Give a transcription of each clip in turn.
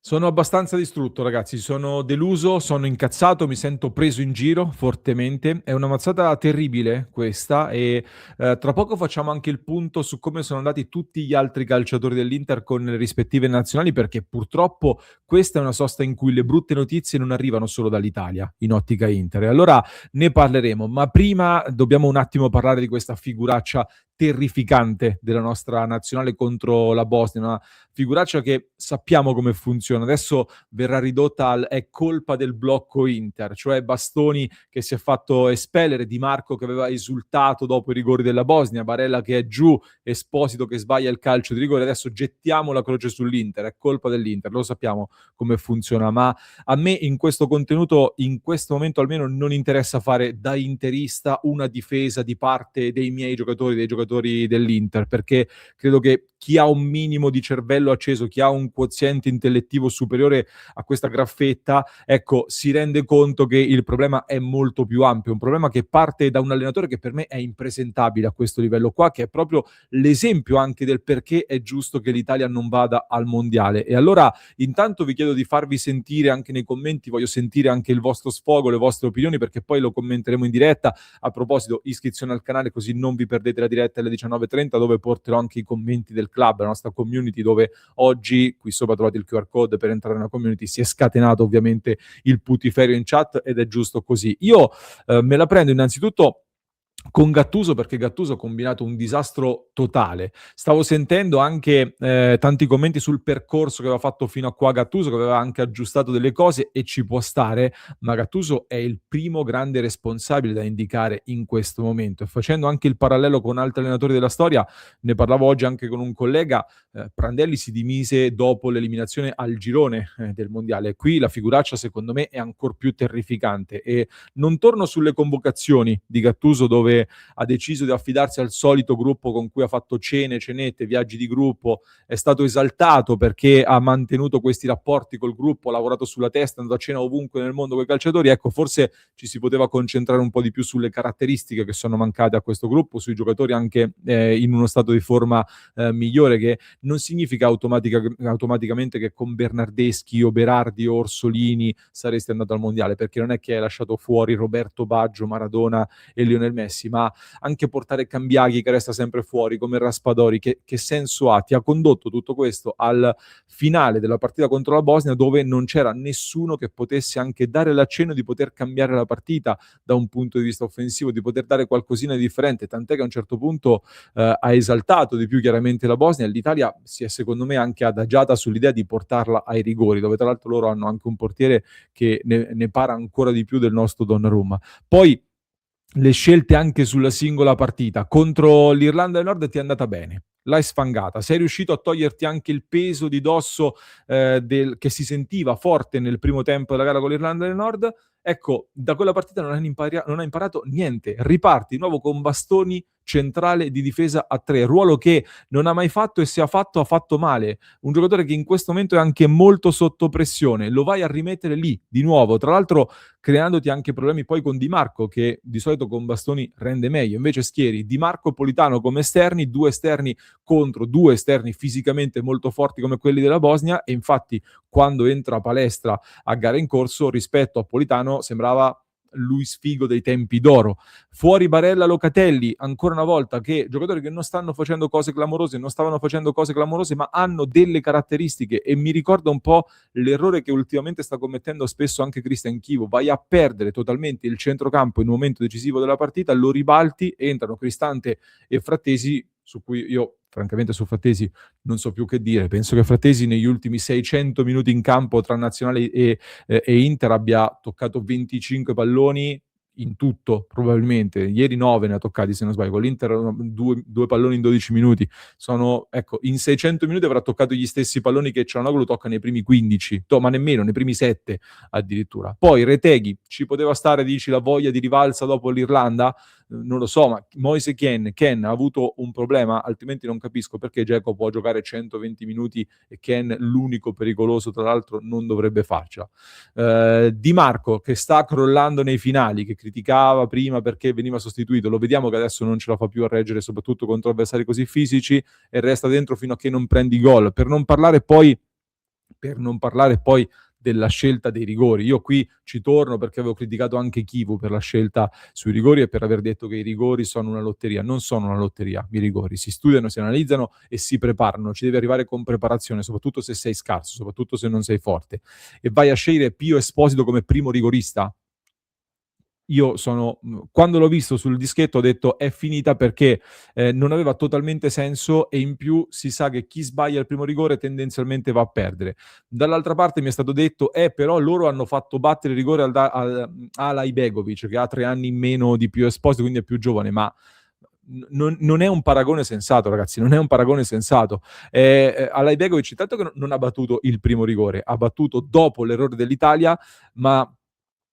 Sono abbastanza distrutto, ragazzi, sono deluso, sono incazzato, mi sento preso in giro fortemente. È una mazzata terribile questa e tra poco facciamo anche il punto su come sono andati tutti gli altri calciatori dell'Inter con le rispettive nazionali, perché purtroppo questa è una sosta in cui le brutte notizie non arrivano solo dall'Italia, in ottica Inter. E allora ne parleremo, ma prima dobbiamo un attimo parlare di questa figuraccia terrificante della nostra nazionale contro la Bosnia, una figuraccia che sappiamo come funziona. Adesso verrà ridotta al è colpa del blocco Inter, cioè Bastoni che si è fatto espellere, Di Marco che aveva esultato dopo i rigori della Bosnia, Barella che è giù, Esposito che sbaglia il calcio di rigore. Adesso gettiamo la croce sull'Inter, è colpa dell'Inter, lo sappiamo come funziona, ma a me in questo contenuto, in questo momento almeno, non interessa fare da interista una difesa di parte dei miei giocatori, dei giocatori dell'Inter, perché credo che chi ha un minimo di cervello acceso, chi ha un quoziente intellettivo superiore a questa graffetta, ecco, si rende conto che il problema è molto più ampio, un problema che parte da un allenatore che per me è impresentabile a questo livello qua, che è proprio l'esempio anche del perché è giusto che l'Italia non vada al mondiale. E allora intanto vi chiedo di farvi sentire anche nei commenti, voglio sentire anche il vostro sfogo, le vostre opinioni, perché poi lo commenteremo in diretta. A proposito, iscrizione al canale così non vi perdete la diretta alle 19:30, dove porterò anche i commenti del club, la nostra community, dove oggi, qui sopra trovate il QR code per entrare nella community, si è scatenato ovviamente il putiferio in chat ed è giusto così. Io me la prendo innanzitutto con Gattuso, perché Gattuso ha combinato un disastro totale. Stavo sentendo anche tanti commenti sul percorso che aveva fatto fino a qua Gattuso, che aveva anche aggiustato delle cose e ci può stare, ma Gattuso è il primo grande responsabile da indicare in questo momento. E facendo anche il parallelo con altri allenatori della storia, ne parlavo oggi anche con un collega, Prandelli si dimise dopo l'eliminazione al girone del mondiale. Qui la figuraccia secondo me è ancora più terrificante e non torno sulle convocazioni di Gattuso, dove ha deciso di affidarsi al solito gruppo con cui ha fatto cene, cenette, viaggi di gruppo, è stato esaltato perché ha mantenuto questi rapporti col gruppo, ha lavorato sulla testa, è andato a cena ovunque nel mondo con i calciatori. Ecco, forse ci si poteva concentrare un po' di più sulle caratteristiche che sono mancate a questo gruppo, sui giocatori anche in uno stato di forma migliore, che non significa automaticamente che con Bernardeschi o Berardi o Orsolini saresti andato al mondiale, perché non è che hai lasciato fuori Roberto Baggio, Maradona e Lionel Messi, ma anche portare Cambiaghi che resta sempre fuori, come Raspadori, che senso ha? Ti ha condotto tutto questo al finale della partita contro la Bosnia, dove non c'era nessuno che potesse anche dare l'accenno di poter cambiare la partita da un punto di vista offensivo, di poter dare qualcosina di differente, tant'è che a un certo punto ha esaltato di più chiaramente la Bosnia. L'Italia si è secondo me anche adagiata sull'idea di portarla ai rigori, dove tra l'altro loro hanno anche un portiere che ne para ancora di più del nostro Donnarumma. Poi le scelte anche sulla singola partita. Contro l'Irlanda del Nord ti è andata bene, l'hai sfangata, sei riuscito a toglierti anche il peso di dosso che si sentiva forte nel primo tempo della gara con l'Irlanda del Nord. Ecco, da quella partita non hai imparato niente, riparti di nuovo con Bastoni centrale di difesa a 3, ruolo che non ha mai fatto e se ha fatto male. Un giocatore che in questo momento è anche molto sotto pressione, lo vai a rimettere lì di nuovo, tra l'altro creandoti anche problemi poi con Di Marco, che di solito con Bastoni rende meglio. Invece schieri Di Marco e Politano come esterni, due esterni contro due esterni fisicamente molto forti come quelli della Bosnia, e infatti quando entra Palestra a gara in corso, rispetto a Politano sembrava Luis Figo dei tempi d'oro. Fuori Barella, Locatelli, ancora una volta, che giocatori che non stanno facendo cose clamorose, non stavano facendo cose clamorose, ma hanno delle caratteristiche, e mi ricorda un po' l'errore che ultimamente sta commettendo spesso anche Cristian Chivo. Vai a perdere totalmente il centrocampo in un momento decisivo della partita, lo ribalti, entrano Cristante e Frattesi, su cui io francamente su Frattesi non so più che dire. Penso che Frattesi negli ultimi 600 minuti in campo tra Nazionale e Inter abbia toccato 25 palloni in tutto, probabilmente. Ieri 9 ne ha toccati, se non sbaglio. Con l'Inter due palloni in 12 minuti. Ecco, in 600 minuti avrà toccato gli stessi palloni che Cialanoglu tocca nei primi 15, ma nemmeno, nei primi 7 addirittura. Poi Reteghi, ci poteva stare, dici, la voglia di rivalsa dopo l'Irlanda? Non lo so, ma Moise Ken ha avuto un problema, altrimenti non capisco perché Dzeko può giocare 120 minuti e Ken, l'unico pericoloso tra l'altro, non dovrebbe farcela. Di Marco che sta crollando nei finali, che criticava prima perché veniva sostituito, lo vediamo che adesso non ce la fa più a reggere, soprattutto contro avversari così fisici, e resta dentro fino a che non prendi gol. Per non parlare poi Per non parlare poi della scelta dei rigori. Io qui ci torno perché avevo criticato anche Chivu per la scelta sui rigori e per aver detto che i rigori sono una lotteria. Non sono una lotteria, i rigori. Si studiano, si analizzano e si preparano. Ci devi arrivare con preparazione, soprattutto se sei scarso, soprattutto se non sei forte. E vai a scegliere Pio Esposito come primo rigorista. Io sono quando l'ho visto sul dischetto ho detto: "È finita", perché, non aveva totalmente senso e in più si sa che chi sbaglia il primo rigore tendenzialmente va a perdere. Dall'altra parte mi è stato detto: però loro hanno fatto battere il rigore Ala Ibegovic, che ha 3 anni in meno di Pio Esposito, quindi è più giovane", ma non è un paragone sensato ragazzi, non è un paragone sensato. Ala Ibegovic intanto che non ha battuto il primo rigore, ha battuto dopo l'errore dell'Italia, ma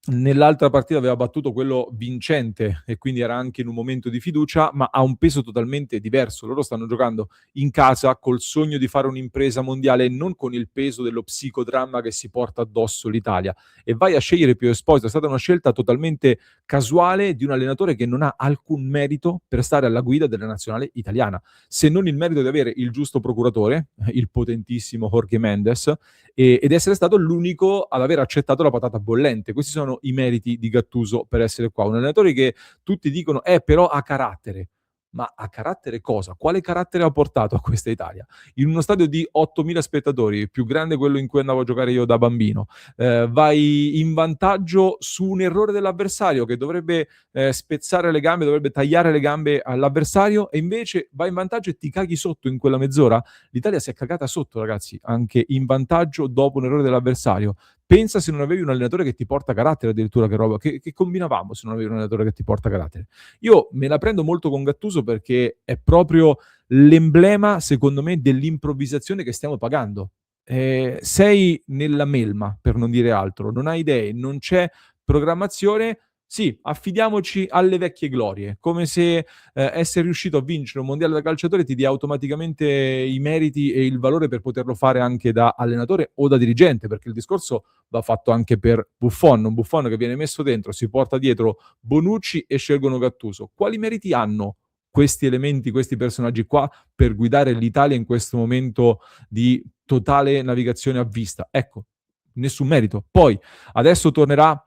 nell'altra partita aveva battuto quello vincente e quindi era anche in un momento di fiducia, ma ha un peso totalmente diverso. Loro stanno giocando in casa col sogno di fare un'impresa mondiale e non con il peso dello psicodramma che si porta addosso l'Italia. E vai a scegliere Pio Esposito, è stata una scelta totalmente casuale di un allenatore che non ha alcun merito per stare alla guida della nazionale italiana, se non il merito di avere il giusto procuratore, il potentissimo Jorge Mendes, ed essere stato l'unico ad aver accettato la patata bollente. Questi sono i meriti di Gattuso per essere qua. Un allenatore che tutti dicono, però ha carattere. Ma ha carattere cosa? Quale carattere ha portato a questa Italia? In uno stadio di 8.000 spettatori, più grande quello in cui andavo a giocare io da bambino, vai in vantaggio su un errore dell'avversario che dovrebbe spezzare le gambe, dovrebbe tagliare le gambe all'avversario e invece vai in vantaggio e ti caghi sotto in quella mezz'ora. L'Italia si è cagata sotto, ragazzi, anche in vantaggio dopo un errore dell'avversario. Pensa se non avevi un allenatore che ti porta carattere addirittura, che roba, che combinavamo se non avevi un allenatore che ti porta carattere? Io me la prendo molto con Gattuso perché è proprio l'emblema, secondo me, dell'improvvisazione che stiamo pagando. Sei nella melma, per non dire altro, non hai idee, non c'è programmazione. Sì, affidiamoci alle vecchie glorie, come se essere riuscito a vincere un mondiale da calciatore ti dia automaticamente i meriti e il valore per poterlo fare anche da allenatore o da dirigente, perché il discorso va fatto anche per Buffon, un Buffon che viene messo dentro, si porta dietro Bonucci e scelgono Gattuso. Quali meriti hanno questi elementi, questi personaggi qua per guidare l'Italia in questo momento di totale navigazione a vista? Ecco, nessun merito. Poi adesso tornerà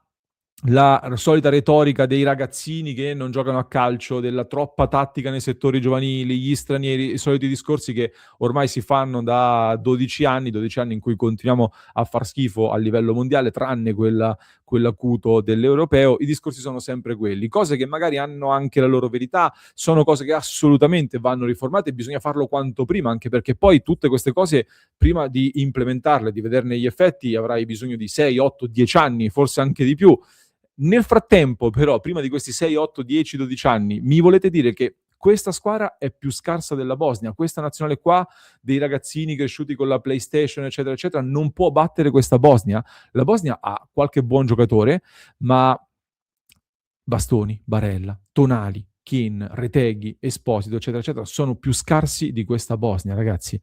la solita retorica dei ragazzini che non giocano a calcio, della troppa tattica nei settori giovanili, gli stranieri, i soliti discorsi che ormai si fanno da 12 anni in cui continuiamo a far schifo a livello mondiale, tranne quell'acuto dell'europeo, i discorsi sono sempre quelli, cose che magari hanno anche la loro verità, sono cose che assolutamente vanno riformate e bisogna farlo quanto prima, anche perché poi tutte queste cose, prima di implementarle, di vederne gli effetti, avrai bisogno di 6, 8, 10 anni, forse anche di più. Nel frattempo, però, prima di questi 6, 8, 10, 12 anni, mi volete dire che questa squadra è più scarsa della Bosnia? Questa nazionale qua, dei ragazzini cresciuti con la PlayStation, eccetera, eccetera, non può battere questa Bosnia? La Bosnia ha qualche buon giocatore, ma Bastoni, Barella, Tonali, Kean, Retegui, Esposito, eccetera, eccetera, sono più scarsi di questa Bosnia, ragazzi.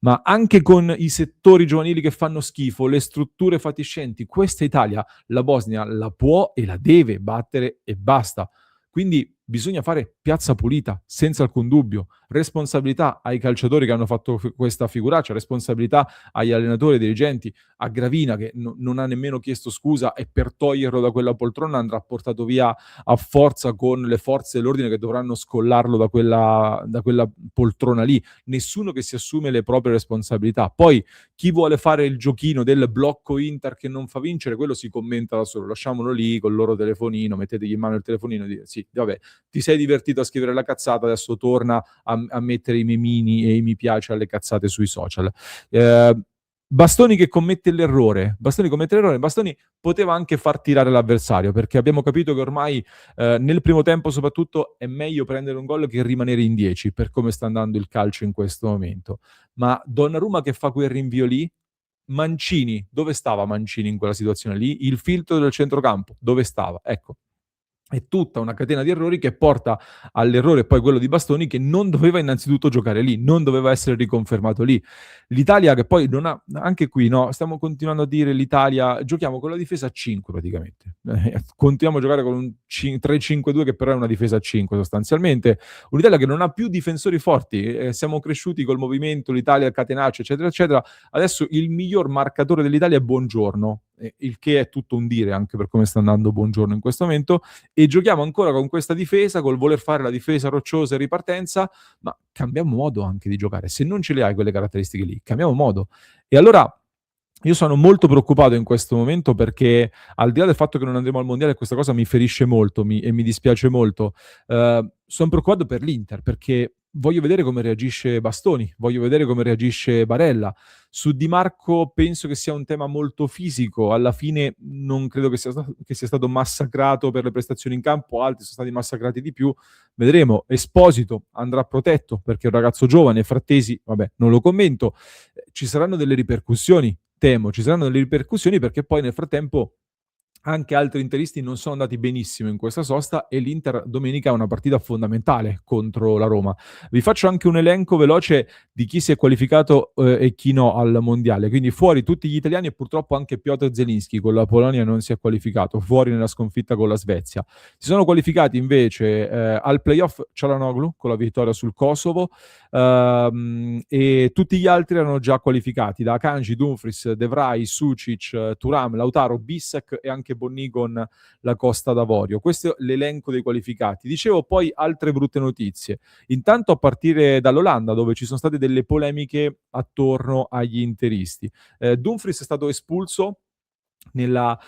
Ma anche con i settori giovanili che fanno schifo, le strutture fatiscenti, questa Italia, la Bosnia la può e la deve battere e basta. Quindi bisogna fare piazza pulita, senza alcun dubbio. Responsabilità ai calciatori che hanno fatto questa figuraccia, responsabilità agli allenatori e dirigenti, a Gravina che non ha nemmeno chiesto scusa e per toglierlo da quella poltrona andrà portato via a forza con le forze dell'ordine che dovranno scollarlo da quella poltrona lì. Nessuno che si assume le proprie responsabilità. Poi chi vuole fare il giochino del blocco Inter che non fa vincere, quello si commenta da solo. Lasciamolo lì col loro telefonino, mettetegli in mano il telefonino e dite sì, vabbè, ti sei divertito a scrivere la cazzata, adesso torna a mettere i memini e i mi piace alle cazzate sui social. Eh, Bastoni poteva anche far tirare l'avversario, perché abbiamo capito che ormai nel primo tempo soprattutto è meglio prendere un gol che rimanere in 10 per come sta andando il calcio in questo momento. Ma Donnarumma che fa quel rinvio lì, Mancini, dove stava Mancini in quella situazione lì? Il filtro del centrocampo, dove stava? Ecco, È tutta una catena di errori che porta all'errore poi quello di Bastoni, che non doveva innanzitutto giocare lì, non doveva essere riconfermato lì. L'Italia che poi non ha, anche qui no, stiamo continuando a dire l'Italia, giochiamo con la difesa a 5 praticamente. Continuiamo a giocare con un 3-5-2 che però è una difesa a 5 sostanzialmente. Un'Italia che non ha più difensori forti, siamo cresciuti col movimento, l'Italia, il catenaccio, eccetera, eccetera. Adesso il miglior marcatore dell'Italia è Buongiorno, il che è tutto un dire anche per come sta andando Buongiorno in questo momento, e giochiamo ancora con questa difesa, col voler fare la difesa rocciosa e ripartenza, ma cambiamo modo anche di giocare. Se non ce le hai quelle caratteristiche lì, cambiamo modo. E allora io sono molto preoccupato in questo momento perché al di là del fatto che non andremo al mondiale, questa cosa mi ferisce molto e mi dispiace molto. Sono preoccupato per l'Inter perché voglio vedere come reagisce Bastoni, voglio vedere come reagisce Barella. Su Di Marco penso che sia un tema molto fisico, alla fine non credo che sia stato massacrato per le prestazioni in campo, altri sono stati massacrati di più, vedremo. Esposito andrà protetto perché è un ragazzo giovane, Frattesi, vabbè, non lo commento. Ci saranno delle ripercussioni, temo, ci saranno delle ripercussioni perché poi nel frattempo anche altri interisti non sono andati benissimo in questa sosta e l'Inter domenica ha una partita fondamentale contro la Roma. Vi faccio anche un elenco veloce di chi si è qualificato e chi no al mondiale. Quindi fuori tutti gli italiani e purtroppo anche Piotr Zelinski con la Polonia non si è qualificato, fuori nella sconfitta con la Svezia. Si sono qualificati invece al playoff Çalhanoğlu con la vittoria sul Kosovo, e tutti gli altri erano già qualificati da Akanji, Dumfries, De Vrij, Sucic, Thuram, Lautaro, Bissek e anche Bonni con la Costa d'Avorio. Questo è l'elenco dei qualificati. Dicevo poi altre brutte notizie. Intanto a partire dall'Olanda, dove ci sono state delle polemiche attorno agli interisti. Dumfries è stato espulso nella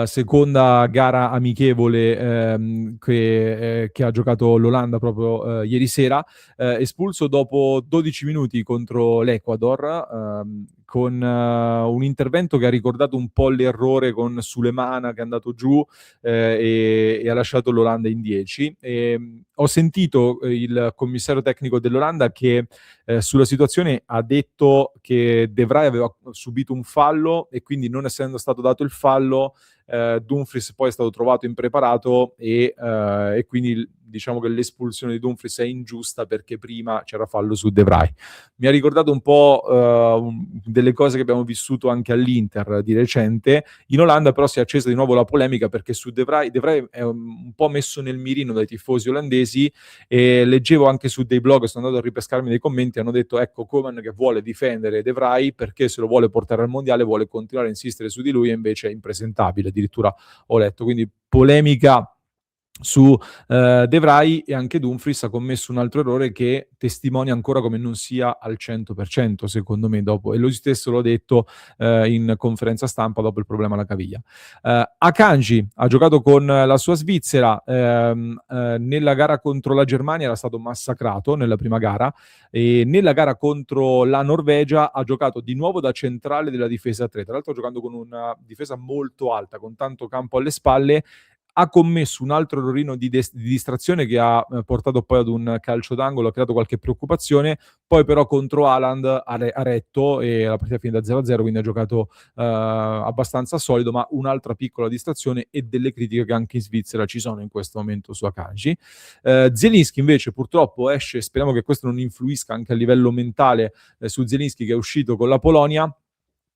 seconda gara amichevole che ha giocato l'Olanda proprio ieri sera, espulso dopo 12 minuti contro l'Ecuador, con un intervento che ha ricordato un po' l'errore con Sulemana che è andato giù e ha lasciato l'Olanda in 10. Ho sentito il commissario tecnico dell'Olanda che sulla situazione ha detto che De Vrij aveva subito un fallo e quindi non essendo stato dato il fallo, Dumfries poi è stato trovato impreparato e quindi diciamo che l'espulsione di Dumfries è ingiusta perché prima c'era fallo su De Vrij. Mi ha ricordato un po' delle cose che abbiamo vissuto anche all'Inter di recente. In Olanda però si è accesa di nuovo la polemica perché su De Vrij è un po' messo nel mirino dai tifosi olandesi, e leggevo anche su dei blog, sono andato a ripescarmi dei commenti, hanno detto ecco Koeman che vuole difendere De Vrij perché se lo vuole portare al mondiale, vuole continuare a insistere su di lui e invece è impresentabile, addirittura ho letto, quindi polemica su De Vrij, e anche Dumfries ha commesso un altro errore che testimonia ancora come non sia al 100% secondo me dopo, e lui stesso l'ha detto in conferenza stampa dopo il problema alla caviglia. Akanji ha giocato con la sua Svizzera, nella gara contro la Germania era stato massacrato nella prima gara, e nella gara contro la Norvegia ha giocato di nuovo da centrale della difesa 3, tra l'altro giocando con una difesa molto alta, con tanto campo alle spalle. Ha commesso un altro errorino di distrazione che ha portato poi ad un calcio d'angolo, ha creato qualche preoccupazione, poi però contro Haaland ha retto e la partita è finita 0-0, quindi ha giocato abbastanza solido, ma un'altra piccola distrazione e delle critiche che anche in Svizzera ci sono in questo momento su Akanji. Zielinski invece purtroppo esce, speriamo che questo non influisca anche a livello mentale su Zielinski che è uscito con la Polonia.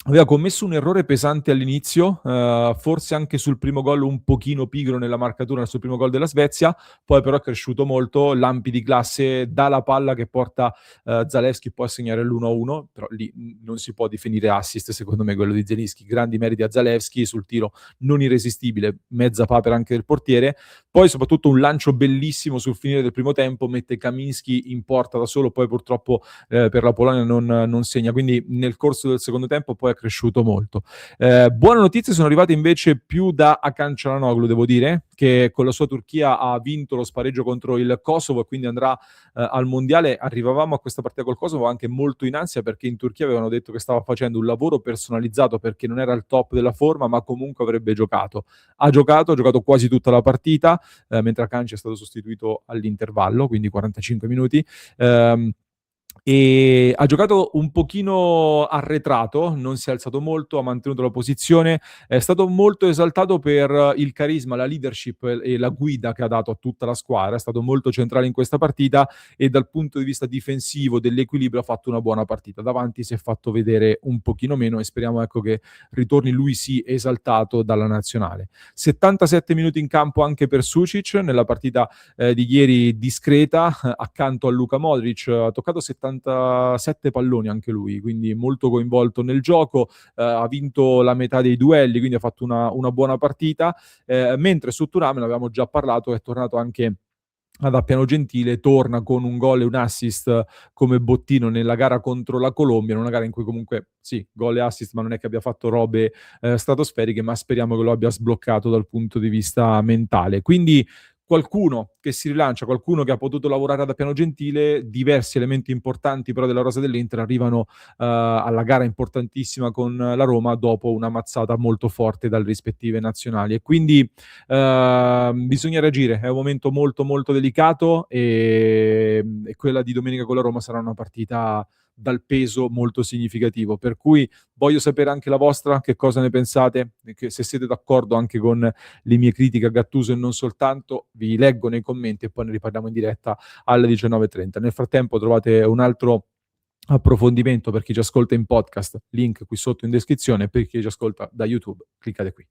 Aveva commesso un errore pesante all'inizio, forse anche sul primo gol un pochino pigro nella marcatura sul primo gol della Svezia, poi però è cresciuto molto, lampi di classe, dà la palla che porta Zalewski poi a segnare l'1-1, però lì non si può definire assist secondo me quello di Zielinski, grandi meriti a Zalewski sul tiro non irresistibile, mezza papera anche del portiere, poi soprattutto un lancio bellissimo sul finire del primo tempo, mette Kaminski in porta da solo, poi purtroppo per la Polonia non segna, quindi nel corso del secondo tempo poi è cresciuto molto. Buone notizie sono arrivate invece più da Hakan Çalhanoğlu, devo dire, che con la sua Turchia ha vinto lo spareggio contro il Kosovo e quindi andrà al mondiale. Arrivavamo a questa partita col Kosovo anche molto in ansia perché in Turchia avevano detto che stava facendo un lavoro personalizzato perché non era al top della forma, ma comunque avrebbe giocato. Ha giocato quasi tutta la partita, mentre Akanji è stato sostituito all'intervallo, quindi 45 minuti. Ha giocato un pochino arretrato, non si è alzato molto, ha mantenuto la posizione, è stato molto esaltato per il carisma, la leadership e la guida che ha dato a tutta la squadra, è stato molto centrale in questa partita e dal punto di vista difensivo, dell'equilibrio ha fatto una buona partita. Davanti si è fatto vedere un pochino meno e speriamo, ecco, che ritorni lui sì esaltato dalla nazionale. 77 minuti in campo anche per Sucic nella partita di ieri discreta, accanto a Luka Modric, ha toccato 77 palloni anche lui, quindi molto coinvolto nel gioco, ha vinto la metà dei duelli, quindi ha fatto una buona partita, mentre su Thuram, ne avevamo già parlato, è tornato anche ad Appiano Gentile, torna con un gol e un assist come bottino nella gara contro la Colombia, in una gara in cui comunque sì, gol e assist, ma non è che abbia fatto robe stratosferiche, ma speriamo che lo abbia sbloccato dal punto di vista mentale. Quindi qualcuno che si rilancia, qualcuno che ha potuto lavorare ad Appiano Gentile, diversi elementi importanti però della rosa dell'Inter arrivano alla gara importantissima con la Roma dopo una mazzata molto forte dalle rispettive nazionali e quindi bisogna reagire, è un momento molto molto delicato e quella di domenica con la Roma sarà una partita dal peso molto significativo, per cui voglio sapere anche la vostra, che cosa ne pensate, e che se siete d'accordo anche con le mie critiche a Gattuso e non soltanto, vi leggo nei commenti e poi ne riparliamo in diretta alle 19:30. Nel frattempo trovate un altro approfondimento per chi ci ascolta in podcast, link qui sotto in descrizione, per chi ci ascolta da YouTube, cliccate qui.